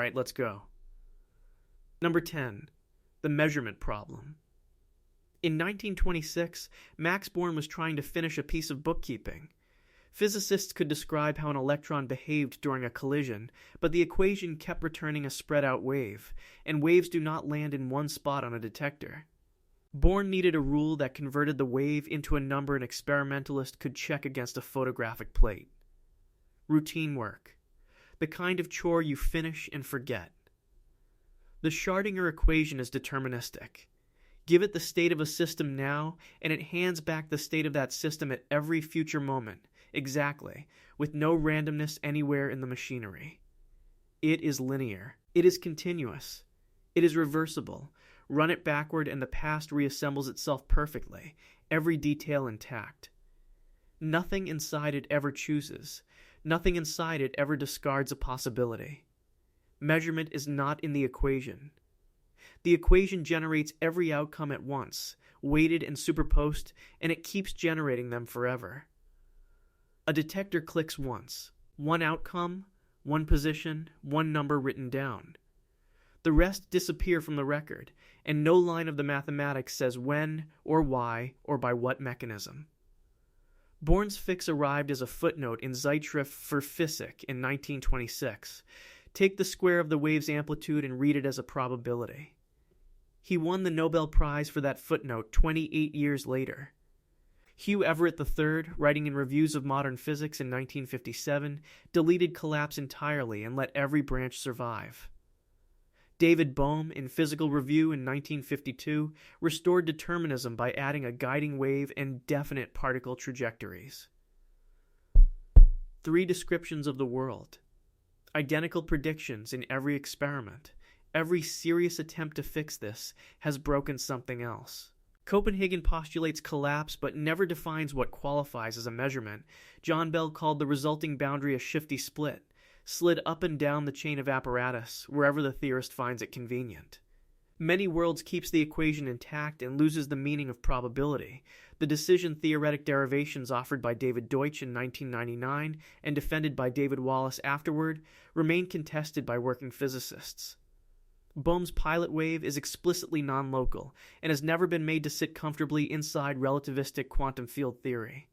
Alright, let's go. Number 10. The measurement problem. In 1926, Max Born was trying to finish a piece of bookkeeping. Physicists could describe how an electron behaved during a collision, but the equation kept returning a spread-out wave, and waves do not land in one spot on a detector. Born needed a rule that converted the wave into a number an experimentalist could check against a photographic plate. Routine work. The kind of chore you finish and forget. The Schrödinger equation is deterministic. Give it the state of a system now, and it hands back the state of that system at every future moment, exactly, with no randomness anywhere in the machinery. It is linear. It is continuous. It is reversible. Run it backward and the past reassembles itself perfectly, every detail intact. Nothing inside it ever chooses. Nothing inside it ever discards a possibility. Measurement is not in the equation. The equation generates every outcome at once, weighted and superposed, and it keeps generating them forever. A detector clicks once. One outcome, one position, one number written down. The rest disappear from the record, and no line of the mathematics says when, or why, or by what mechanism. Born's fix arrived as a footnote in Zeitschrift für Physik in 1926. Take the square of the wave's amplitude and read it as a probability. He won the Nobel Prize for that footnote 28 years later. Hugh Everett III, writing in Reviews of Modern Physics in 1957, deleted collapse entirely and let every branch survive. David Bohm, in Physical Review in 1952, restored determinism by adding a guiding wave and definite particle trajectories. 3 descriptions of the world. Identical predictions in every experiment. Every serious attempt to fix this has broken something else. Copenhagen postulates collapse but never defines what qualifies as a measurement. John Bell called the resulting boundary a shifty split, slid up and down the chain of apparatus wherever the theorist finds it convenient. Many worlds keeps the equation intact and loses the meaning of probability. The decision-theoretic derivations offered by David Deutsch in 1999 and defended by David Wallace afterward remain contested by working physicists. Bohm's pilot wave is explicitly non-local and has never been made to sit comfortably inside relativistic quantum field theory.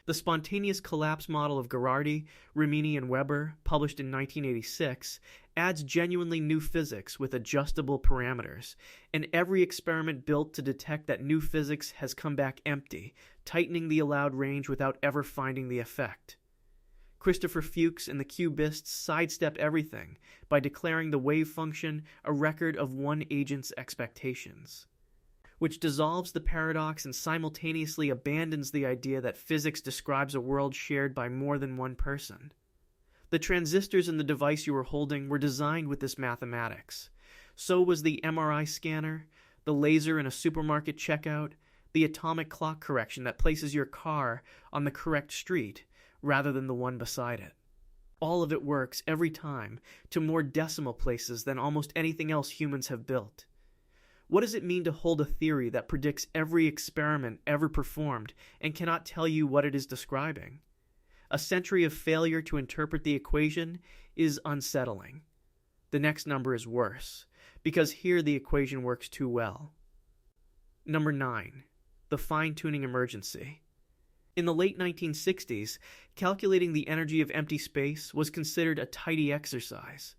The spontaneous collapse model of Gherardi, Rimini, and Weber, published in 1986, adds genuinely new physics with adjustable parameters, and every experiment built to detect that new physics has come back empty, tightening the allowed range without ever finding the effect. Christopher Fuchs and the cubists sidestep everything by declaring the wave function a record of one agent's expectations, which dissolves the paradox and simultaneously abandons the idea that physics describes a world shared by more than one person. The transistors in the device you were holding were designed with this mathematics. So was the MRI scanner, the laser in a supermarket checkout, the atomic clock correction that places your car on the correct street rather than the one beside it. All of it works every time to more decimal places than almost anything else humans have built. What does it mean to hold a theory that predicts every experiment ever performed and cannot tell you what it is describing? A century of failure to interpret the equation is unsettling. The next number is worse, because here the equation works too well. Number 9. The fine-tuning emergency. In the late 1960s, calculating the energy of empty space was considered a tidy exercise.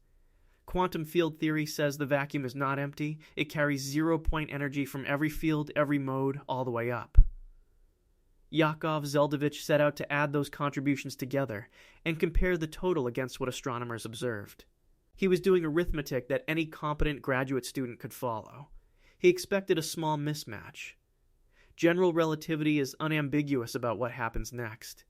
Quantum field theory says the vacuum is not empty. It carries zero-point energy from every field, every mode, all the way up. Yakov Zeldovich set out to add those contributions together and compare the total against what astronomers observed. He was doing arithmetic that any competent graduate student could follow. He expected a small mismatch. General relativity is unambiguous about what happens next.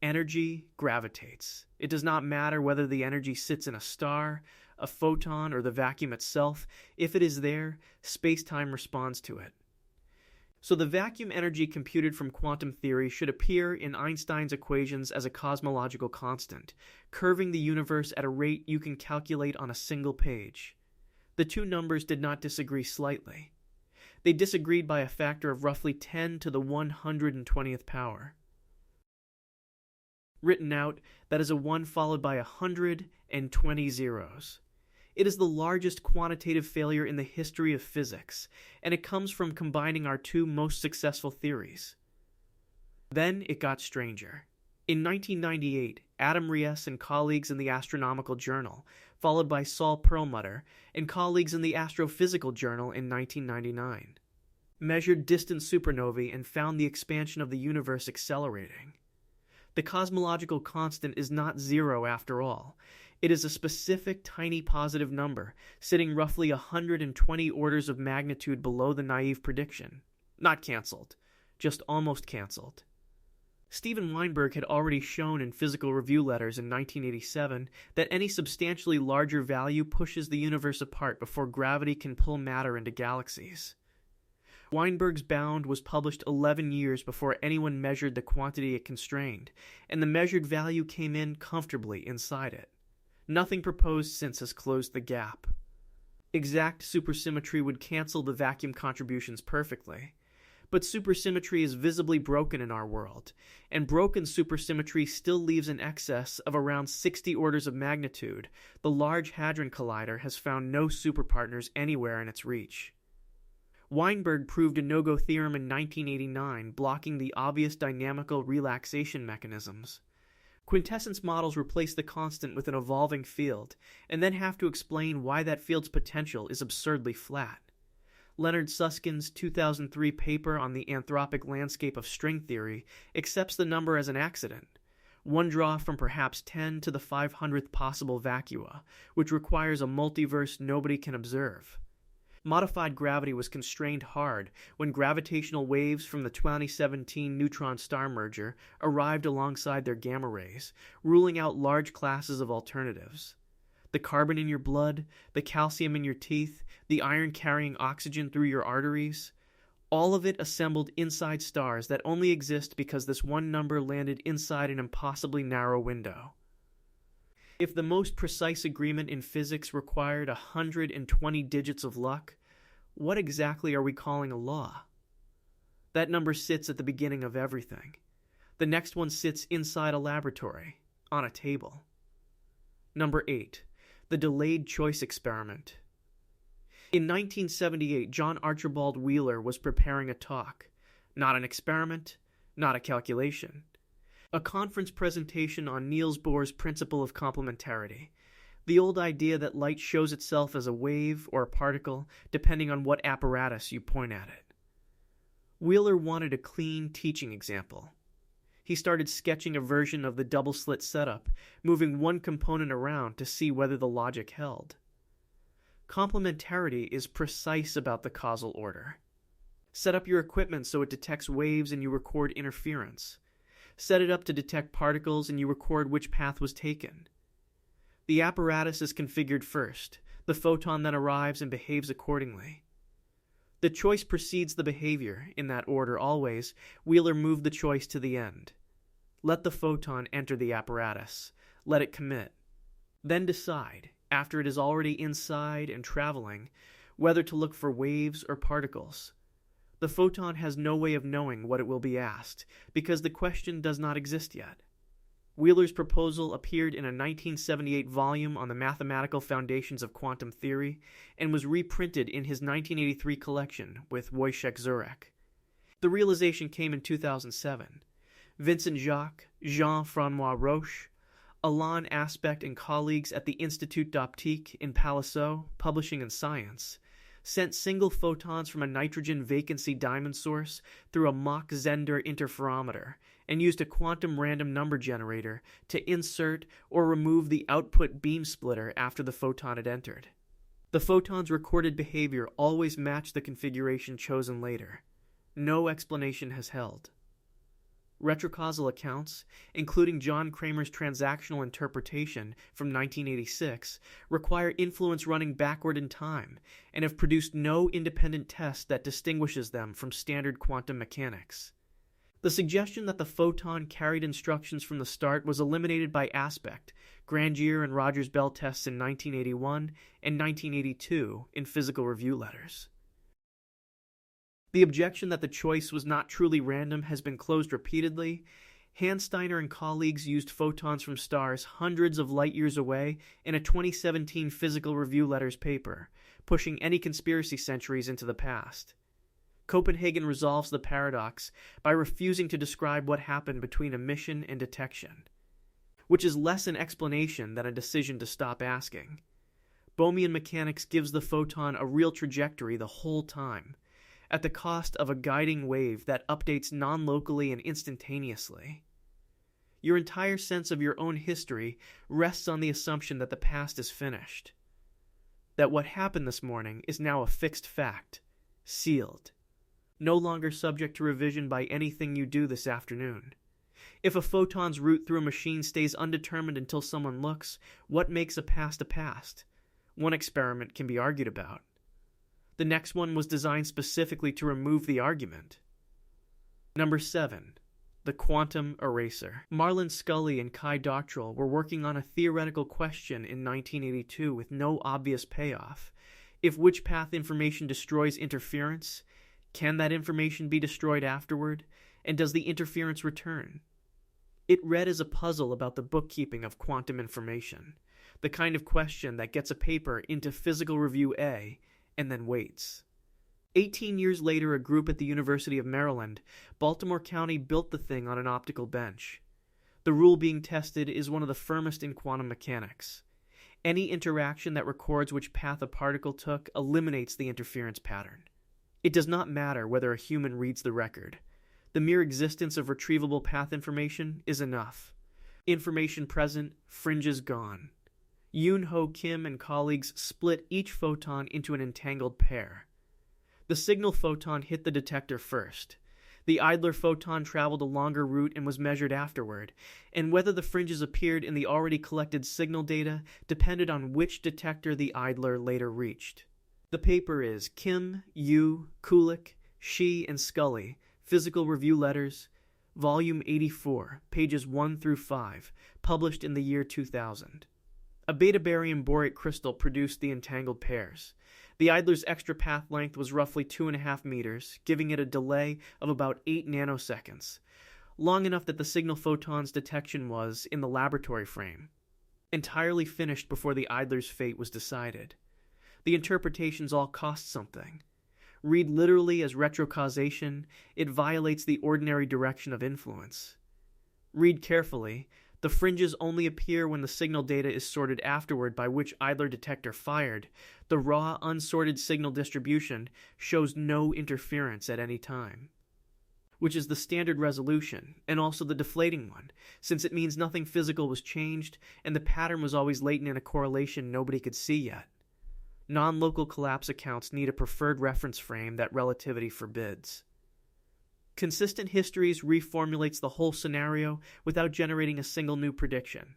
Energy gravitates. It does not matter whether the energy sits in a star, a photon, or the vacuum itself. If it is there, space-time responds to it. So the vacuum energy computed from quantum theory should appear in Einstein's equations as a cosmological constant, curving the universe at a rate you can calculate on a single page. The two numbers did not disagree slightly. They disagreed by a factor of roughly 10 to the 120th power. Written out, that is a 1 followed by 120 zeros. It is the largest quantitative failure in the history of physics, and it comes from combining our two most successful theories. Then it got stranger. In 1998, Adam Ries and colleagues in the Astronomical Journal, followed by Saul Perlmutter and colleagues in the Astrophysical Journal in 1999, measured distant supernovae and found the expansion of the universe accelerating. The cosmological constant is not zero after all. It is a specific tiny positive number, sitting roughly 120 orders of magnitude below the naive prediction. Not cancelled, just almost cancelled. Steven Weinberg had already shown in Physical Review Letters in 1987 that any substantially larger value pushes the universe apart before gravity can pull matter into galaxies. Weinberg's bound was published 11 years before anyone measured the quantity it constrained, and the measured value came in comfortably inside it. Nothing proposed since has closed the gap. Exact supersymmetry would cancel the vacuum contributions perfectly. But supersymmetry is visibly broken in our world, and broken supersymmetry still leaves an excess of around 60 orders of magnitude. The Large Hadron Collider has found no superpartners anywhere in its reach. Weinberg proved a no-go theorem in 1989, blocking the obvious dynamical relaxation mechanisms. Quintessence models replace the constant with an evolving field, and then have to explain why that field's potential is absurdly flat. Leonard Susskind's 2003 paper on the anthropic landscape of string theory accepts the number as an accident, one draw from perhaps 10 to the 500th possible vacua, which requires a multiverse nobody can observe. Modified gravity was constrained hard when gravitational waves from the 2017 neutron star merger arrived alongside their gamma rays, ruling out large classes of alternatives. The carbon in your blood, the calcium in your teeth, the iron carrying oxygen through your arteries, all of it assembled inside stars that only exist because this one number landed inside an impossibly narrow window. If the most precise agreement in physics required 120 digits of luck, what exactly are we calling a law? That number sits at the beginning of everything. The next one sits inside a laboratory, on a table. Number 8. The delayed choice experiment. In 1978, John Archibald Wheeler was preparing a talk. Not an experiment, not a calculation. A conference presentation on Niels Bohr's principle of complementarity, the old idea that light shows itself as a wave or a particle depending on what apparatus you point at it. Wheeler wanted a clean teaching example. He started sketching a version of the double-slit setup, moving one component around to see whether the logic held. Complementarity is precise about the causal order. Set up your equipment so it detects waves and you record interference. Set it up to detect particles and you record which path was taken. The apparatus is configured first. The photon then arrives and behaves accordingly. The choice precedes the behavior. In that order always, Wheeler moved the choice to the end. Let the photon enter the apparatus. Let it commit. Then decide, after it is already inside and traveling, whether to look for waves or particles. The photon has no way of knowing what it will be asked, because the question does not exist yet. Wheeler's proposal appeared in a 1978 volume on the mathematical foundations of quantum theory and was reprinted in his 1983 collection with Wojciech Zurek. The realization came in 2007. Vincent Jacques, Jean-Francois Roche, Alain Aspect and colleagues at the Institut d'Optique in Palaiseau, publishing in Science, sent single photons from a nitrogen vacancy diamond source through a Mach-Zehnder interferometer and used a quantum random number generator to insert or remove the output beam splitter after the photon had entered. The photon's recorded behavior always matched the configuration chosen later. No explanation has held. Retrocausal accounts, including John Kramer's transactional interpretation from 1986, require influence running backward in time and have produced no independent test that distinguishes them from standard quantum mechanics. The suggestion that the photon carried instructions from the start was eliminated by Aspect, Grandier and Rogers-Bell tests in 1981 and 1982 in Physical Review Letters. The objection that the choice was not truly random has been closed repeatedly, Hansteiner and colleagues used photons from stars hundreds of light years away in a 2017 Physical Review Letters paper, pushing any conspiracy centuries into the past. Copenhagen resolves the paradox by refusing to describe what happened between emission and detection, which is less an explanation than a decision to stop asking. Bohmian mechanics gives the photon a real trajectory the whole time, at the cost of a guiding wave that updates non-locally and instantaneously. Your entire sense of your own history rests on the assumption that the past is finished, that what happened this morning is now a fixed fact, sealed, no longer subject to revision by anything you do this afternoon. If a photon's route through a machine stays undetermined until someone looks, what makes a past a past? One experiment can be argued about. The next one was designed specifically to remove the argument. Number 7. The quantum eraser. Marlon Scully and Kai Doctrell were working on a theoretical question in 1982 with no obvious payoff. If which path information destroys interference, can that information be destroyed afterward, and does the interference return? It read as a puzzle about the bookkeeping of quantum information, the kind of question that gets a paper into Physical Review A and then waits. 18 years later, a group at the University of Maryland, Baltimore County, built the thing on an optical bench. The rule being tested is one of the firmest in quantum mechanics. Any interaction that records which path a particle took eliminates the interference pattern. It does not matter whether a human reads the record. The mere existence of retrievable path information is enough. Information present, fringes gone. Yoon Ho Kim and colleagues split each photon into an entangled pair. The signal photon hit the detector first. The idler photon traveled a longer route and was measured afterward, and whether the fringes appeared in the already collected signal data depended on which detector the idler later reached. The paper is Kim, Yu, Kulik, Shi, and Scully, Physical Review Letters, Volume 84, pages 1 through 5, published in the year 2000. A beta-barium borate crystal produced the entangled pairs. The idler's extra path length was roughly 2.5 meters, giving it a delay of about 8 nanoseconds, long enough that the signal photon's detection was, in the laboratory frame, entirely finished before the idler's fate was decided. The interpretations all cost something. Read literally as retrocausation, it violates the ordinary direction of influence. Read carefully, the fringes only appear when the signal data is sorted afterward by which idler detector fired. The raw, unsorted signal distribution shows no interference at any time, which is the standard resolution, and also the deflating one, since it means nothing physical was changed, and the pattern was always latent in a correlation nobody could see yet. Non-local collapse accounts need a preferred reference frame that relativity forbids. Consistent histories reformulates the whole scenario without generating a single new prediction.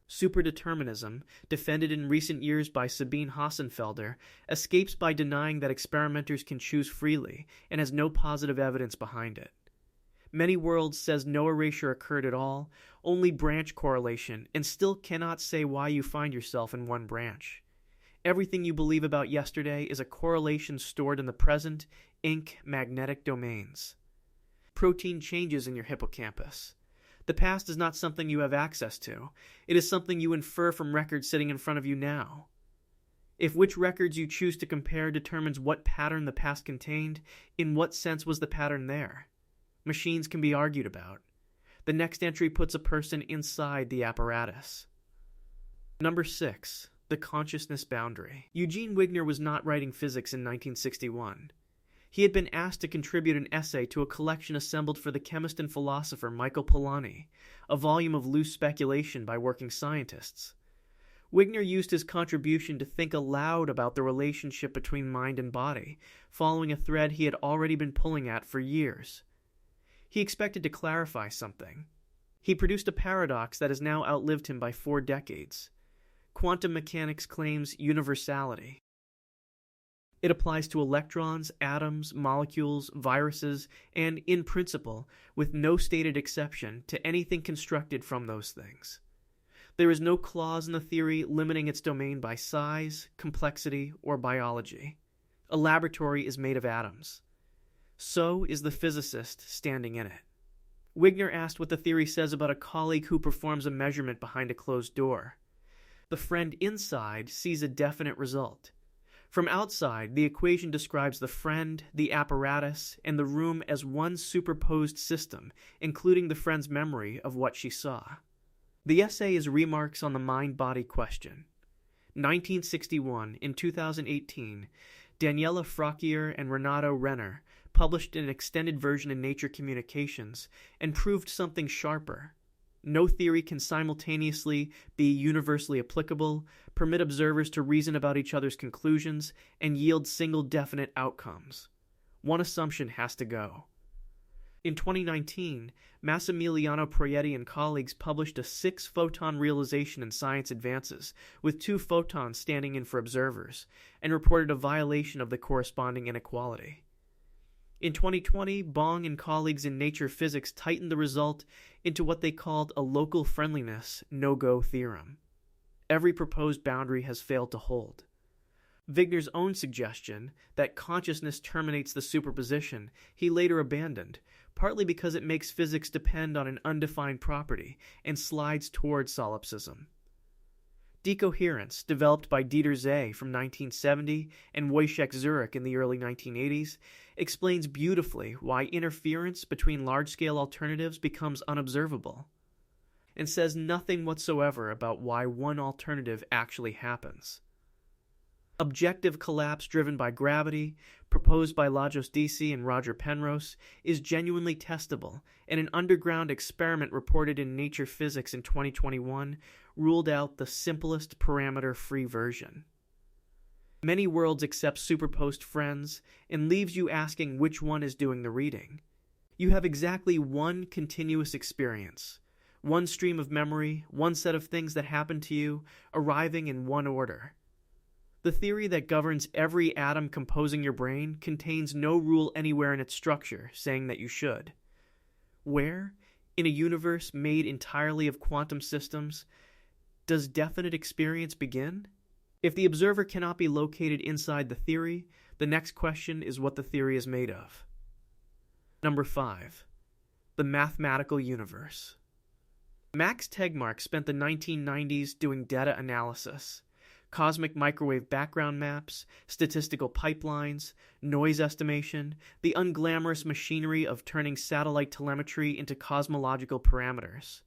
Superdeterminism, defended in recent years by Sabine Hassenfelder, escapes by denying that experimenters can choose freely and has no positive evidence behind it. Many Worlds says no erasure occurred at all, only branch correlation, and still cannot say why you find yourself in one branch. Everything you believe about yesterday is a correlation stored in the present, ink magnetic domains. Protein changes in your hippocampus. The past is not something you have access to. It is something you infer from records sitting in front of you now. If which records you choose to compare determines what pattern the past contained, in what sense was the pattern there? Machines can be argued about. The next entry puts a person inside the apparatus. Number 6. The consciousness boundary. Eugene Wigner was not writing physics in 1961. He had been asked to contribute an essay to a collection assembled for the chemist and philosopher Michael Polanyi, a volume of loose speculation by working scientists. Wigner used his contribution to think aloud about the relationship between mind and body, following a thread he had already been pulling at for years. He expected to clarify something. He produced a paradox that has now outlived him by 4 decades. Quantum mechanics claims universality. It applies to electrons, atoms, molecules, viruses, and, in principle, with no stated exception, to anything constructed from those things. There is no clause in the theory limiting its domain by size, complexity, or biology. A laboratory is made of atoms. So is the physicist standing in it. Wigner asked what the theory says about a colleague who performs a measurement behind a closed door. The friend inside sees a definite result. From outside, the equation describes the friend, the apparatus, and the room as one superposed system, including the friend's memory of what she saw. The essay is remarks on the mind-body question. 1961, in 2018, Daniela Frackier and Renato Renner published an extended version in Nature Communications and proved something sharper. No theory can simultaneously be universally applicable, permit observers to reason about each other's conclusions, and yield single definite outcomes. One assumption has to go. In 2019, Massimiliano Proietti and colleagues published a 6-photon realization in Science Advances, with 2 photons standing in for observers, and reported a violation of the corresponding inequality. In 2020, Bong and colleagues in Nature Physics tightened the result into what they called a local friendliness no-go theorem. Every proposed boundary has failed to hold. Wigner's own suggestion that consciousness terminates the superposition he later abandoned, partly because it makes physics depend on an undefined property and slides toward solipsism. Decoherence, developed by Dieter Zeh from 1970 and Wojciech Zurek in the early 1980s, explains beautifully why interference between large-scale alternatives becomes unobservable, and says nothing whatsoever about why one alternative actually happens. Objective collapse driven by gravity, proposed by Lajos Disi and Roger Penrose, is genuinely testable, and an underground experiment reported in Nature Physics in 2021 ruled out the simplest parameter-free version. Many worlds accept superposed friends and leaves you asking which one is doing the reading. You have exactly one continuous experience, one stream of memory, one set of things that happen to you, arriving in one order. The theory that governs every atom composing your brain contains no rule anywhere in its structure saying that you should. Where, in a universe made entirely of quantum systems, does definite experience begin? If the observer cannot be located inside the theory, the next question is what the theory is made of. Number 5. The mathematical universe. Max Tegmark spent the 1990s doing data analysis. Cosmic microwave background maps, statistical pipelines, noise estimation, the unglamorous machinery of turning satellite telemetry into cosmological parameters.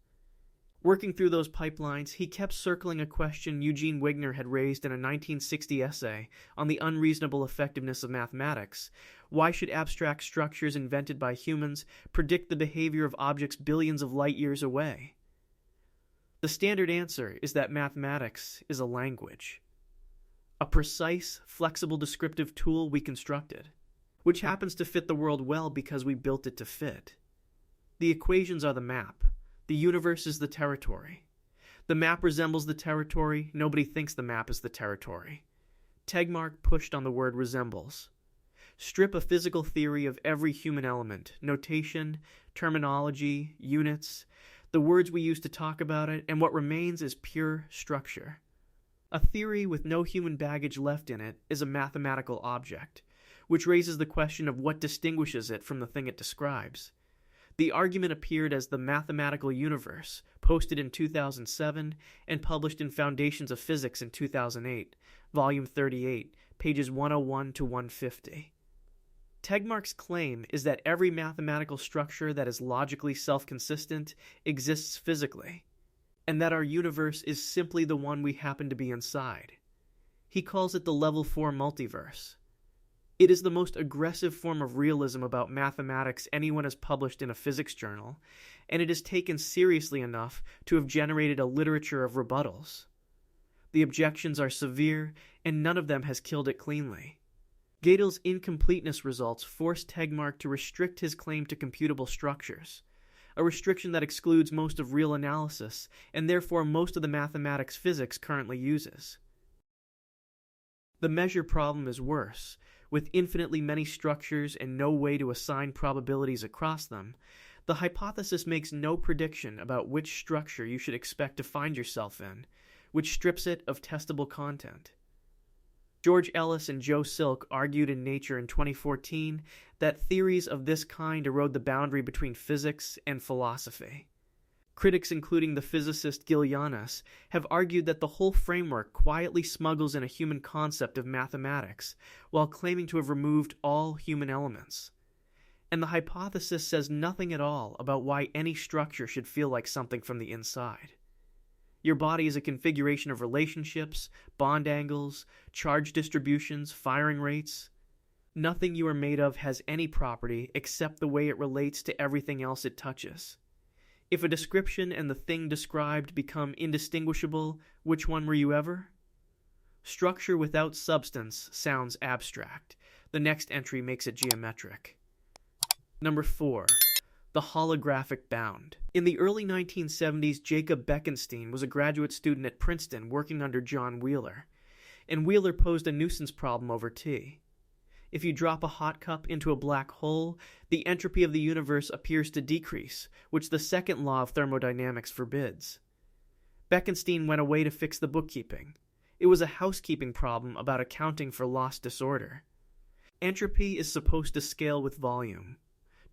Working through those pipelines, he kept circling a question Eugene Wigner had raised in a 1960 essay on the unreasonable effectiveness of mathematics. Why should abstract structures invented by humans predict the behavior of objects billions of light years away? The standard answer is that mathematics is a language, a precise, flexible descriptive tool we constructed, which happens to fit the world well because we built it to fit. The equations are the map. The universe is the territory. The map resembles the territory. Nobody thinks the map is the territory. Tegmark pushed on the word resembles. Strip a physical theory of every human element, notation, terminology, units, the words we use to talk about it, and what remains is pure structure. A theory with no human baggage left in it is a mathematical object, which raises the question of what distinguishes it from the thing it describes. The argument appeared as the mathematical universe, posted in 2007 and published in Foundations of Physics in 2008, volume 38, pages 101 to 150. Tegmark's claim is that every mathematical structure that is logically self-consistent exists physically, and that our universe is simply the one we happen to be inside. He calls it the Level 4 multiverse. It is the most aggressive form of realism about mathematics anyone has published in a physics journal, and it is taken seriously enough to have generated a literature of rebuttals. The objections are severe, and none of them has killed it cleanly. Gödel's incompleteness results forced Tegmark to restrict his claim to computable structures, a restriction that excludes most of real analysis and therefore most of the mathematics physics currently uses. The measure problem is worse. With infinitely many structures and no way to assign probabilities across them, the hypothesis makes no prediction about which structure you should expect to find yourself in, which strips it of testable content. George Ellis and Joe Silk argued in Nature in 2014 that theories of this kind erode the boundary between physics and philosophy. Critics, including the physicist Gil Yanis, have argued that the whole framework quietly smuggles in a human concept of mathematics while claiming to have removed all human elements. And the hypothesis says nothing at all about why any structure should feel like something from the inside. Your body is a configuration of relationships, bond angles, charge distributions, firing rates. Nothing you are made of has any property except the way it relates to everything else it touches. If a description and the thing described become indistinguishable, which one were you ever? Structure without substance sounds abstract. The next entry makes it geometric. Number 4. The Holographic Bound. In the early 1970s, Jacob Bekenstein was a graduate student at Princeton working under John Wheeler, and Wheeler posed a nuisance problem over tea. If you drop a hot cup into a black hole, the entropy of the universe appears to decrease, which the second law of thermodynamics forbids. Bekenstein went away to fix the bookkeeping. It was a housekeeping problem about accounting for loss disorder. Entropy is supposed to scale with volume.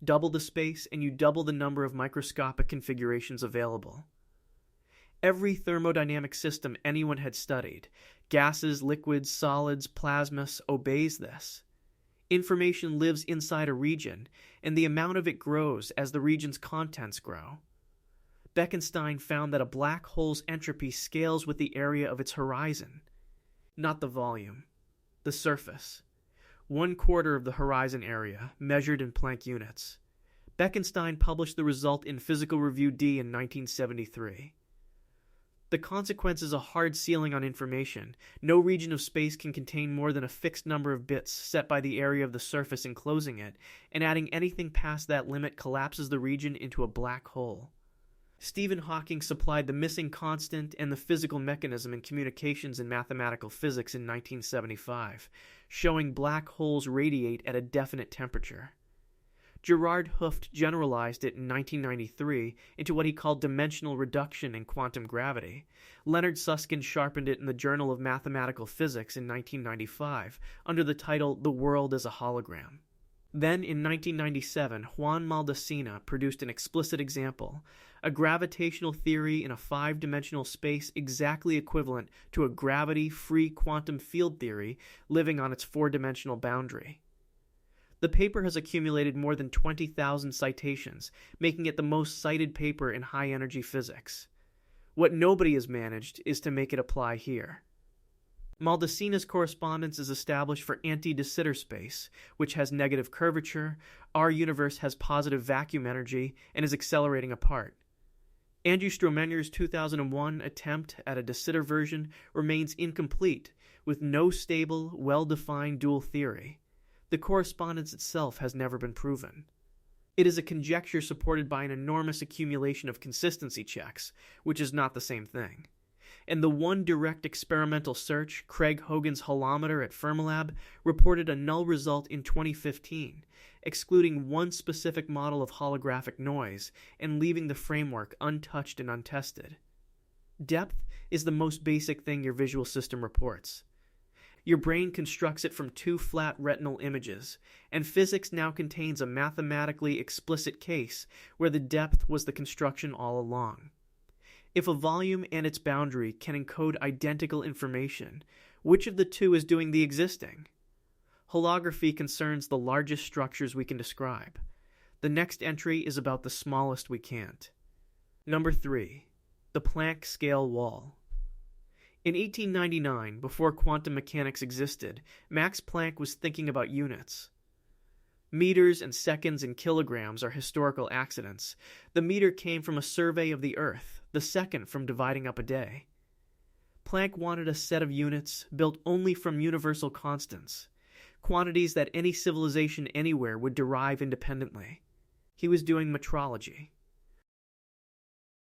Double the space and you double the number of microscopic configurations available. Every thermodynamic system anyone had studied, gases, liquids, solids, plasmas, obeys this. Information lives inside a region, and the amount of it grows as the region's contents grow. Bekenstein found that a black hole's entropy scales with the area of its horizon, not the volume, the surface. 1/4 of the horizon area, measured in Planck units. Bekenstein published the result in Physical Review D in 1973. The consequence is a hard ceiling on information. No region of space can contain more than a fixed number of bits set by the area of the surface enclosing it, and adding anything past that limit collapses the region into a black hole. Stephen Hawking supplied the missing constant and the physical mechanism in communications and mathematical physics in 1975, showing black holes radiate at a definite temperature. Gerard Hooft generalized it in 1993 into what he called dimensional reduction in quantum gravity. Leonard Susskind sharpened it in the Journal of Mathematical Physics in 1995 under the title The World as a Hologram. Then, in 1997, Juan Maldacena produced an explicit example, a gravitational theory in a 5-dimensional space exactly equivalent to a gravity-free quantum field theory living on its 4-dimensional boundary. The paper has accumulated more than 20,000 citations, making it the most cited paper in high-energy physics. What nobody has managed is to make it apply here. Maldacena's correspondence is established for anti-de Sitter space, which has negative curvature. Our universe has positive vacuum energy and is accelerating apart. Andrew Stromenger's 2001 attempt at a de Sitter version remains incomplete, with no stable, well-defined dual theory. The correspondence itself has never been proven. It is a conjecture supported by an enormous accumulation of consistency checks, which is not the same thing. And the one direct experimental search, Craig Hogan's holometer at Fermilab, reported a null result in 2015, excluding one specific model of holographic noise and leaving the framework untouched and untested. Depth is the most basic thing your visual system reports. Your brain constructs it from 2 flat retinal images, and physics now contains a mathematically explicit case where the depth was the construction all along. If a volume and its boundary can encode identical information, which of the two is doing the existing? Holography concerns the largest structures we can describe. The next entry is about the smallest we can't. Number 3. The Planck scale wall. In 1899, before quantum mechanics existed, Max Planck was thinking about units. Meters and seconds and kilograms are historical accidents. The meter came from a survey of the Earth, the second from dividing up a day. Planck wanted a set of units built only from universal constants, quantities that any civilization anywhere would derive independently. He was doing metrology.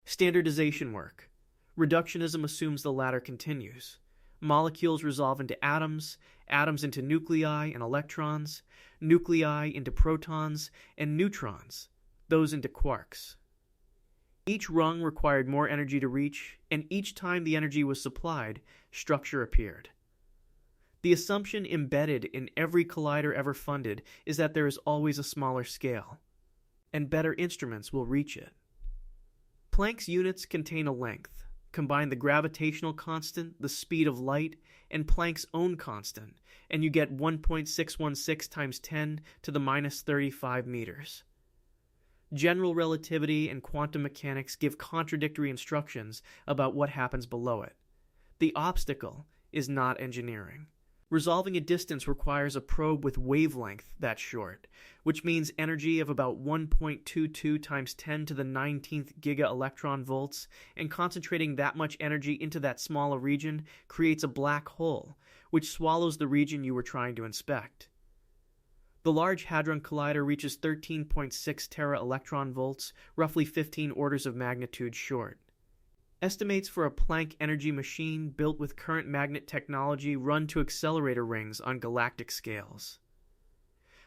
Standardization work. Reductionism assumes the latter continues. Molecules resolve into atoms, atoms into nuclei and electrons, nuclei into protons, and neutrons, those into quarks. Each rung required more energy to reach, and each time the energy was supplied, structure appeared. The assumption embedded in every collider ever funded is that there is always a smaller scale, and better instruments will reach it. Planck's units contain a length. Combine the gravitational constant, the speed of light, and Planck's own constant, and you get 1.616 times 10 to the minus 35 meters. General relativity and quantum mechanics give contradictory instructions about what happens below it. The obstacle is not engineering. Resolving a distance requires a probe with wavelength that short, which means energy of about 1.22 times 10 to the 19th giga-electron volts, and concentrating that much energy into that smaller region creates a black hole, which swallows the region you were trying to inspect. The Large Hadron Collider reaches 13.6 tera-electron volts, roughly 15 orders of magnitude short. Estimates for a Planck energy machine built with current magnet technology run to accelerator rings on galactic scales.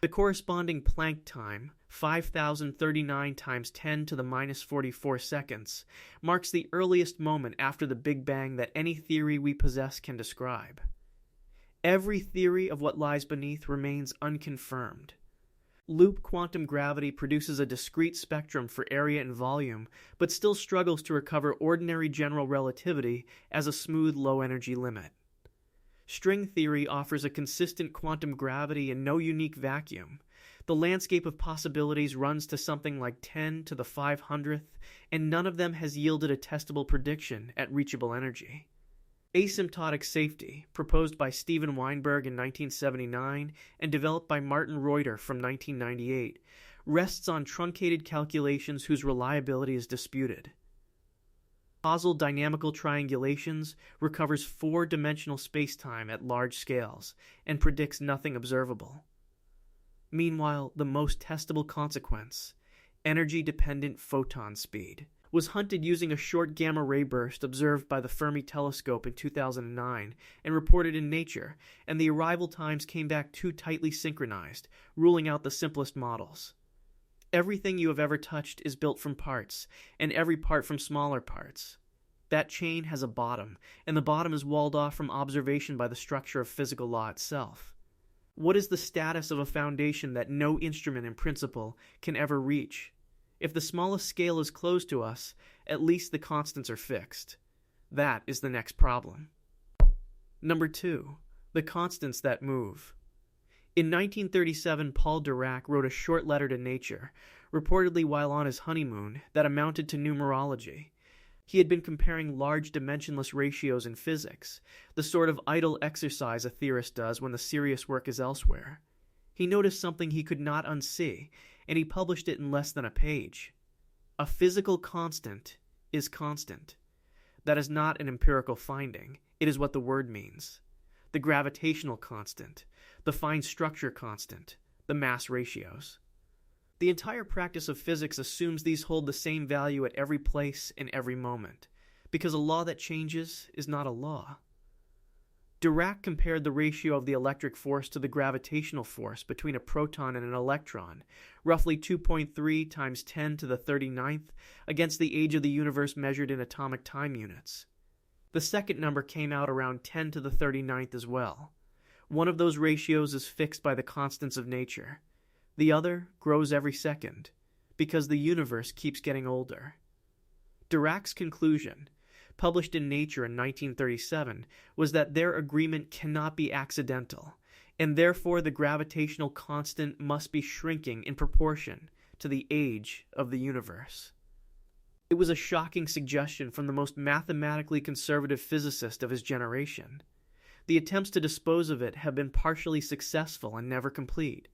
The corresponding Planck time, 5,039 times 10 to the minus 44 seconds, marks the earliest moment after the Big Bang that any theory we possess can describe. Every theory of what lies beneath remains unconfirmed. Loop quantum gravity produces a discrete spectrum for area and volume, but still struggles to recover ordinary general relativity as a smooth low-energy limit. String theory offers a consistent quantum gravity and no unique vacuum. The landscape of possibilities runs to something like 10 to the 500th, and none of them has yielded a testable prediction at reachable energy. Asymptotic safety, proposed by Steven Weinberg in 1979 and developed by Martin Reuter from 1998, rests on truncated calculations whose reliability is disputed. Causal dynamical triangulations recovers four-dimensional spacetime at large scales and predicts nothing observable. Meanwhile, the most testable consequence, energy-dependent photon speed, was hunted using a short gamma-ray burst observed by the Fermi telescope in 2009 and reported in Nature, and the arrival times came back too tightly synchronized, ruling out the simplest models. Everything you have ever touched is built from parts, and every part from smaller parts. That chain has a bottom, and the bottom is walled off from observation by the structure of physical law itself. What is the status of a foundation that no instrument in principle can ever reach? If the smallest scale is closed to us, at least the constants are fixed. That is the next problem. Number 2. The constants that move. In 1937, Paul Dirac wrote a short letter to Nature, reportedly while on his honeymoon, that amounted to numerology. He had been comparing large dimensionless ratios in physics, the sort of idle exercise a theorist does when the serious work is elsewhere. He noticed something he could not unsee, and he published it in less than a page. A physical constant is constant. That is not an empirical finding. It is what the word means. The gravitational constant, the fine structure constant, the mass ratios. The entire practice of physics assumes these hold the same value at every place and every moment, because a law that changes is not a law. Dirac compared the ratio of the electric force to the gravitational force between a proton and an electron, roughly 2.3 times 10 to the 39th, against the age of the universe measured in atomic time units. The second number came out around 10 to the 39th as well. One of those ratios is fixed by the constants of nature. The other grows every second, because the universe keeps getting older. Dirac's conclusion, published in Nature in 1937, was that their agreement cannot be accidental, and therefore the gravitational constant must be shrinking in proportion to the age of the universe. It was a shocking suggestion from the most mathematically conservative physicist of his generation. The attempts to dispose of it have been partially successful and never complete.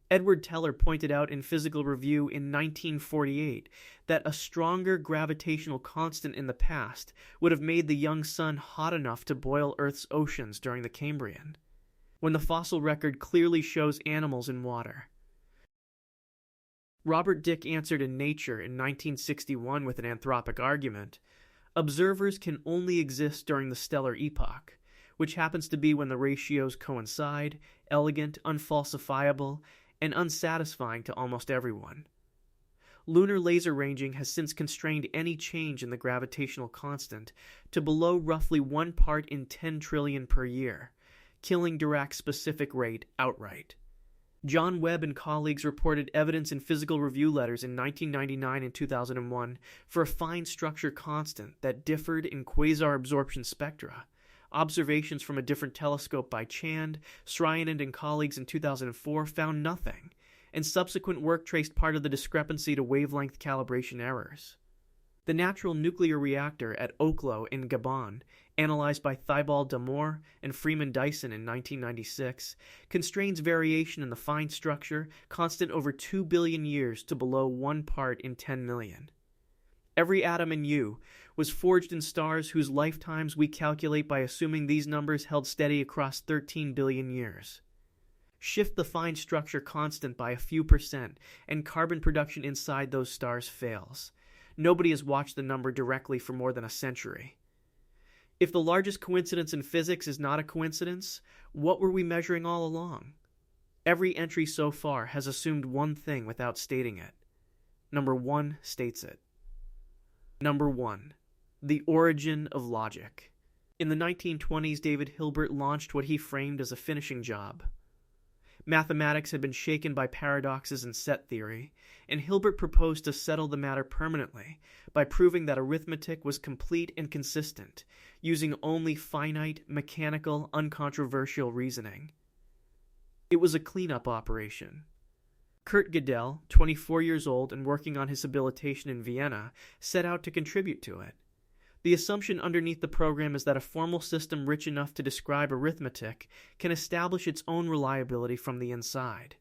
Edward Teller pointed out in Physical Review in 1948 that a stronger gravitational constant in the past would have made the young sun hot enough to boil Earth's oceans during the Cambrian, when the fossil record clearly shows animals in water. Robert Dicke answered in Nature in 1961 with an anthropic argument, observers can only exist during the stellar epoch, which happens to be when the ratios coincide, elegant, unfalsifiable, and unsatisfying to almost everyone. Lunar laser ranging has since constrained any change in the gravitational constant to below roughly 1 part in 10 trillion per year, killing Dirac's specific rate outright. John Webb and colleagues reported evidence in physical review letters in 1999 and 2001 for a fine structure constant that differed in quasar absorption spectra. Observations from a different telescope by Chand, Sryanand and colleagues in 2004 found nothing, and subsequent work traced part of the discrepancy to wavelength calibration errors. The natural nuclear reactor at Oklo in Gabon, analyzed by Thibault Damour and Freeman Dyson in 1996, constrains variation in the fine structure constant over 2 billion years to below 1 part in 10 million. Every atom in U was forged in stars whose lifetimes we calculate by assuming these numbers held steady across 13 billion years. Shift the fine structure constant by a few percent, and carbon production inside those stars fails. Nobody has watched the number directly for more than a century. If the largest coincidence in physics is not a coincidence, what were we measuring all along? Every entry so far has assumed one thing without stating it. Number 1 states it. Number 1. The origin of logic. In the 1920s, David Hilbert launched what he framed as a finishing job. Mathematics had been shaken by paradoxes and set theory, and Hilbert proposed to settle the matter permanently by proving that arithmetic was complete and consistent, using only finite, mechanical, uncontroversial reasoning. It was a cleanup operation. Kurt Gödel, 24 years old and working on his habilitation in Vienna, set out to contribute to it. The assumption underneath the program is that a formal system rich enough to describe arithmetic can establish its own reliability from the inside.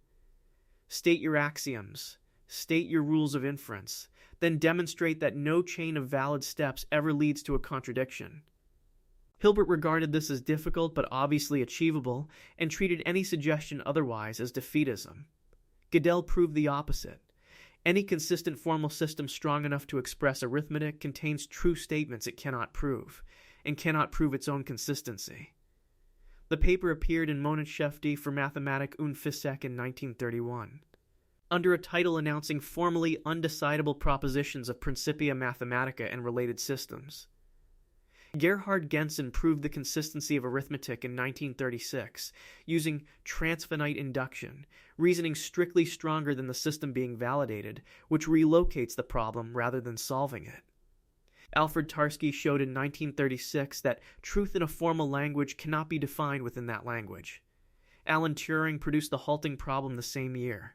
State your axioms, state your rules of inference, then demonstrate that no chain of valid steps ever leads to a contradiction. Hilbert regarded this as difficult but obviously achievable, and treated any suggestion otherwise as defeatism. Gödel proved the opposite. Any consistent formal system strong enough to express arithmetic contains true statements it cannot prove, and cannot prove its own consistency. The paper appeared in Monatschefte für Mathematik und Physik in 1931. Under a title announcing formally undecidable propositions of Principia Mathematica and related systems. Gerhard Gentzen proved the consistency of arithmetic in 1936, using transfinite induction, reasoning strictly stronger than the system being validated, which relocates the problem rather than solving it. Alfred Tarski showed in 1936 that truth in a formal language cannot be defined within that language. Alan Turing produced the halting problem the same year.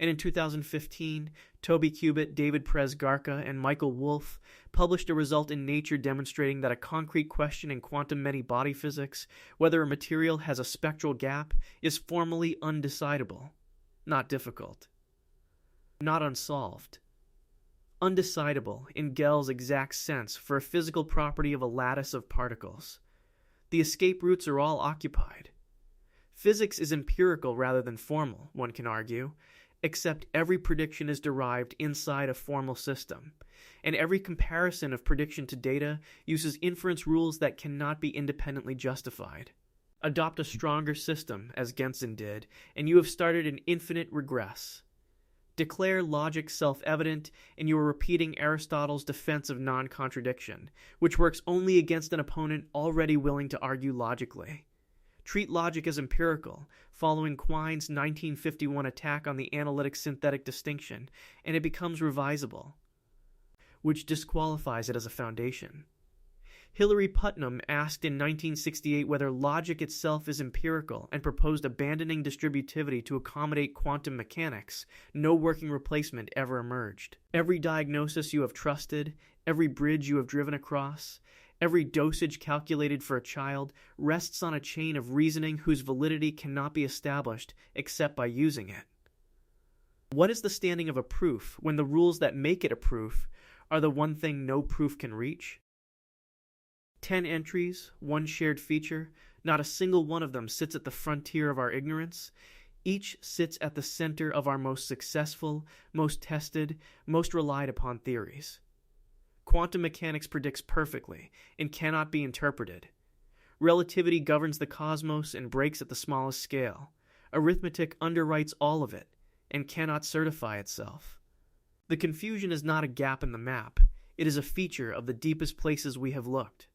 And in 2015, Toby Cubitt, David Perez-Garca, and Michael Wolff published a result in Nature demonstrating that a concrete question in quantum many-body physics, whether a material has a spectral gap, is formally undecidable. Not difficult. Not unsolved. Undecidable, in Gell's exact sense, for a physical property of a lattice of particles. The escape routes are all occupied. Physics is empirical rather than formal, one can argue, except every prediction is derived inside a formal system, and every comparison of prediction to data uses inference rules that cannot be independently justified. Adopt a stronger system, as Gentzen did, and you have started an infinite regress. Declare logic self-evident, and you are repeating Aristotle's defense of non-contradiction, which works only against an opponent already willing to argue logically. Treat logic as empirical, following Quine's 1951 attack on the analytic-synthetic distinction, and it becomes revisable, which disqualifies it as a foundation. Hilary Putnam asked in 1968 whether logic itself is empirical and proposed abandoning distributivity to accommodate quantum mechanics. No working replacement ever emerged. Every diagnosis you have trusted, every bridge you have driven across, every dosage calculated for a child rests on a chain of reasoning whose validity cannot be established except by using it. What is the standing of a proof when the rules that make it a proof are the one thing no proof can reach? 10 entries, one shared feature, not a single one of them sits at the frontier of our ignorance. Each sits at the center of our most successful, most tested, most relied upon theories. Quantum mechanics predicts perfectly and cannot be interpreted. Relativity governs the cosmos and breaks at the smallest scale. Arithmetic underwrites all of it and cannot certify itself. The confusion is not a gap in the map. It is a feature of the deepest places we have looked.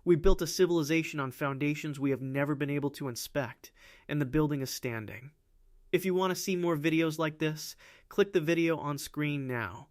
We built a civilization on foundations we have never been able to inspect, and the building is standing. If you want to see more videos like this, click the video on screen now.